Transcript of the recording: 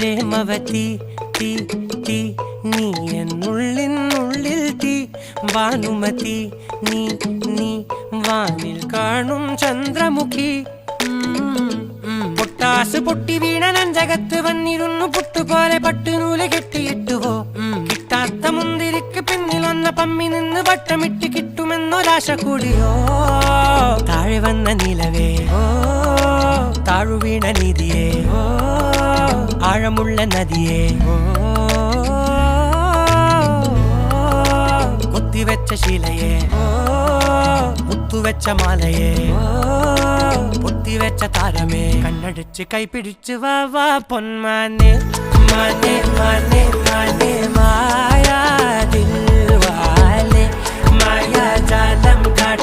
പ്രേമവതി തീ തീ നീ എന്നുള്ളിൽ തീ ഭാനുമതി നീ നീ വാനിൽ കാണും ചന്ദ്രമുഖി പൊട്ടാസ് പൊട്ടി വീണ നഞ്ചകത്ത് വന്നിരുന്നു പുട്ടുപോലെ പട്ടുനൂല് കെട്ടിയിട്ടുവോ കിട്ടാത്ത മുന്തിരിക്ക് പിന്നിലൊന്ന പമ്മി നിന്ന് വട്ടമിട്ട് കിട്ടുമെന്നൊരാശ കൂടിയോ താഴെ വന്ന നിലവേ താഴു വീണ നിധിയേ ആഴമുള്ള നദിയേ കൊത്തിവെച്ച ശിലയേ മുത്തുവെച്ച മാലയേ പൊത്തിവെച്ച താരമേ കണ്ണടിച്ച് കൈപിടിച്ച് വാ വാ പൊന്മാനെ മാനെ മാനെ മാനെ മായാ ദിൽവാലെ മായാ ജാലം കാട്ടി